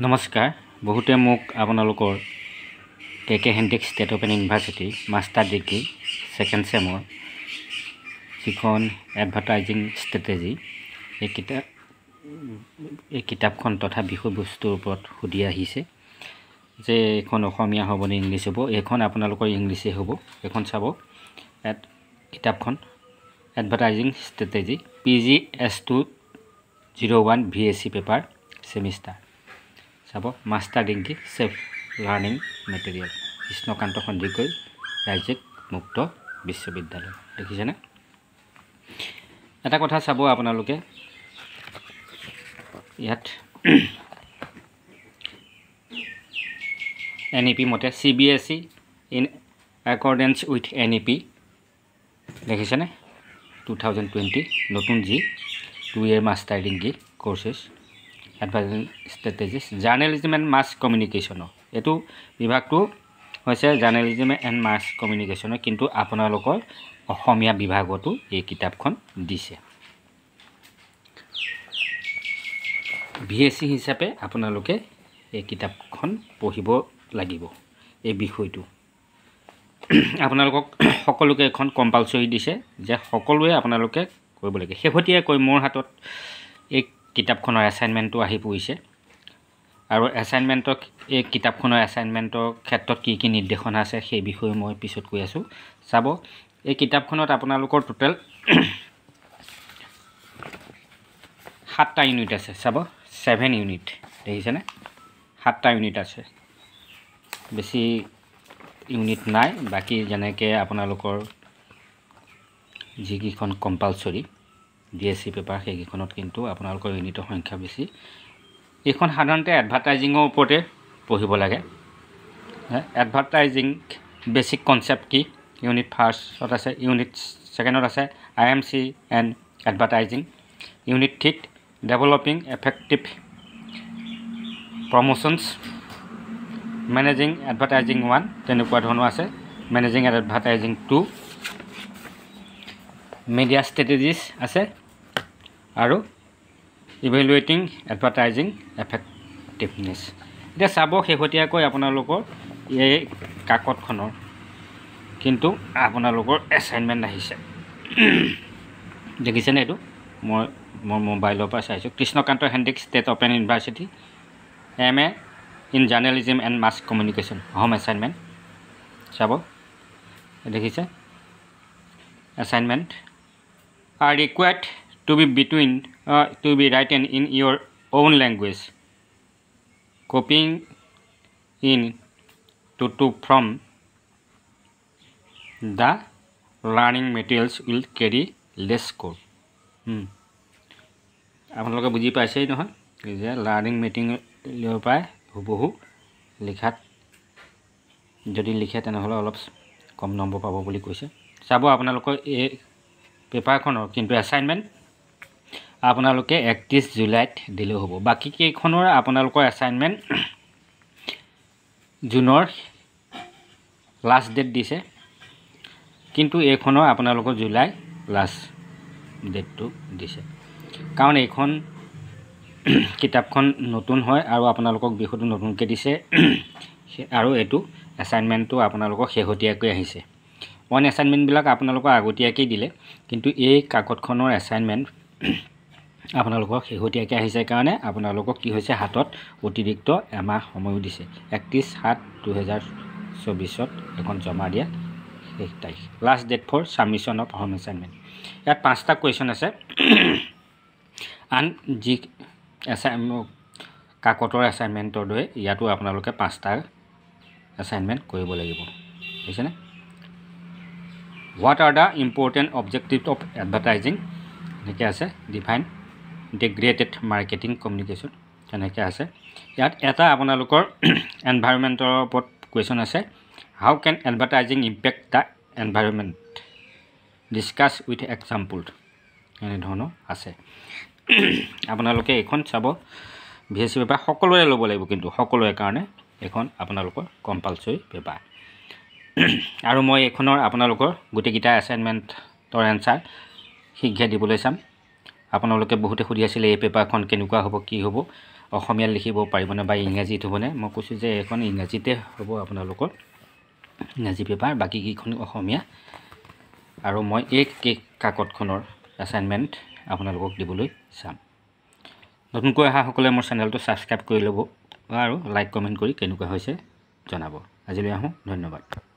নমস্কাৰ বহুতে মোক আপোনালোকৰ KK Handique state open university master degree second সেমৰ যিখন এডভাৰটাইজিং ষ্ট্ৰেটেজি এই কিতাপখন তথা বিষয়বস্তুৰ ওপৰত সুধি আহিছে যে এখন অসমীয়া হ'ব নে ইংলিছ হ'ব। এখন আপোনালোকৰ ইংলিছে হ'ব। এখন চাব কিতাপখন advertising strategy PGS201 VSC paper semester চাব master degree self learning material Krishnakanta Sandikui ৰাজ্যিক মুক্ত বিশ্ববিদ্যালয় দেখিছেনে। এটা কথা চাব আপোনালোকে ইয়াত NEP মতে CBSE in accordance with NEP দেখিছেনে 2020 নতুন যি 2 year master degree courses advertising strategies journalism and mass communication এইটো বিভাগটো হৈছে জাৰ্নেলিজম এণ্ড মাছ কমিউনিকেশ্যন কিন্তু আপোনালোকৰ অসমীয়া বিভাগতো এই কিতাপখন দিছে। VSC হিচাপে আপোনালোকে এই কিতাপখন পঢ়িব লাগিব। এই বিষয়টো আপোনালোকক সকলোকে এখন কম্পালসৰি দিছে যে সকলোৱে আপোনালোকে কৰিব লাগে। শেহতীয়াকৈ মোৰ হাতত এই কিতাপখনৰ এছাইনমেণ্টটো আহি পৰিছে আৰু এছাইনমেণ্টক এই কিতাপখনৰ এছাইনমেণ্টৰ ক্ষেত্ৰত কি কি নিৰ্দেশনা আছে সেই বিষয়ে মই পিছত কৈ আছোঁ। চাব এই কিতাপখনত আপোনালোকৰ টোটেল 7টা ইউনিট আছে। চাব 7 ইউনিট দেখিছেনে 7টা ইউনিট আছে, বেছি ইউনিট নাই। বাকি যেনেকৈ আপোনালোকৰ যিকেইখন কম্পালসৰি DSC পেপাৰ সেইকেইখনত কিন্তু আপোনালোকৰ ইউনিটৰ সংখ্যা বেছি। এইখন সাধাৰণতে এডভাৰটাইজিঙৰ ওপৰতে পঢ়িব লাগে। এডভাৰটাইজিং বেছিক কনচেপ্ট কি ইউনিট ফাৰ্ষ্টত আছে, ইউনিট সেকেণ্ডত আছে IMC and advertising, unit 3 developing effective promotions, managing advertising 1 তেনেকুৱা ধৰণৰ আছে, মেনেজিং এডভাৰটাইজিং 2, মিডিয়া ষ্ট্ৰেটেজিজ আছে আৰু ইভেলুৱেটিং এডভাৰটাইজিং এফেক্টিভনেছ। এতিয়া চাব শেহতীয়াকৈ আপোনালোকৰ এই কাকতখনৰ কিন্তু আপোনালোকৰ এছাইনমেণ্ট আহিছে দেখিছেনে। এইটো মই মোবাইলৰ পৰা চাইছোঁ Krishnakanta Handique state open university MA in journalism and mass communication home assignment চাব দেখিছে। assignment are required to be written in your own language. Copying in to from the learning materials will carry less score. আপোনালোকে বুজি পাইছেই নহয় যে learning মেটেৰিয়েলৰ পৰা হুবহু লিখাত যদি লিখে তেনেহ'লে অলপ কম নম্বৰ পাব বুলি কৈছে। চাব আপোনালোকৰ এই পেপাৰখনৰ কিন্তু এছাইনমেণ্ট আপোনালোকে 31 জুলাইত দিলেও হ'ব। বাকি কেইখনৰ আপোনালোকৰ এছাইনমেণ্ট জুনৰ লাষ্ট ডেট দিছে কিন্তু এইখনৰ আপোনালোকৰ জুলাই লাষ্ট ডেটটো দিছে কাৰণ এইখন কিতাপখন নতুন হয় আৰু আপোনালোকক বিষয়টো নতুনকৈ দিছে আৰু এইটো এছাইনমেণ্টটো আপোনালোকক শেহতীয়াকৈ আহিছে। অন এছাইনমেণ্টবিলাক আপোনালোকক আগতীয়াকৈ দিলে কিন্তু এই কাকতখনৰ এছাইনমেণ্ট আপোনালোকক শেহতীয়াকৈ আহিছে কাৰণে আপোনালোকক কি হৈছে হাতত অতিৰিক্ত এমাহ সময়ো দিছে। 31/7/2024 এখন জমা দিয়া শেষ তাৰিখ, last date for submission of home assignment. ইয়াত 5টা কুৱেশ্যন আছে। আন যি কাকতৰ এছাইনমেণ্টৰ দৰে ইয়াতো আপোনালোকে 5টা এছাইনমেণ্ট কৰিব লাগিব বুজিছেনে। What are the important objectives of advertising? এনেকৈ আছে ডিফাইন ইণ্টিগ্ৰেটেড মাৰ্কেটিং কমিউনিকেশ্যন তেনেকৈ আছে। ইয়াত এটা আপোনালোকৰ এনভাইৰনমেণ্টৰ ওপৰত কুৱেশ্যন আছে। How can advertising impact the environment, discuss with example এনেধৰণৰ আছে। আপোনালোকে এইখন চাব VSC পেপাৰ সকলোৰে ল'ব লাগিব কিন্তু সকলোৰে কাৰণে এইখন আপোনালোকৰ কম্পালসৰি পেপাৰ। আৰু মই এইখনৰ আপোনালোকৰ গোটেইকেইটা এছাইনমেণ্টৰ এনচাৰ শীঘ্ৰে দিবলৈ চাম। আপোনালোকে বহুতে সুধি আছিলে এই পেপাৰখন কেনেকুৱা হ'ব কি হ'ব। অসমীয়াত লিখিব পাৰিবনে বা ইংৰাজীত হ'বনে মই কৈছোঁ যে এখন ইংৰাজীতে হ'ব আপোনালোকৰ ইংৰাজী পেপাৰ বাকীকেইখন অসমীয়া আৰু মই এই কাকতখনৰ এছাইনমেণ্ট আপোনালোকক দিবলৈ চাম নতুনকৈ অহাসকলে মোৰ চেনেলটো ছাবস্ক্ৰাইব কৰি ল'ব আৰু লাইক কমেণ্ট কৰি কেনেকুৱা হৈছে জনাব আজিলৈ আহোঁ ধন্যবাদ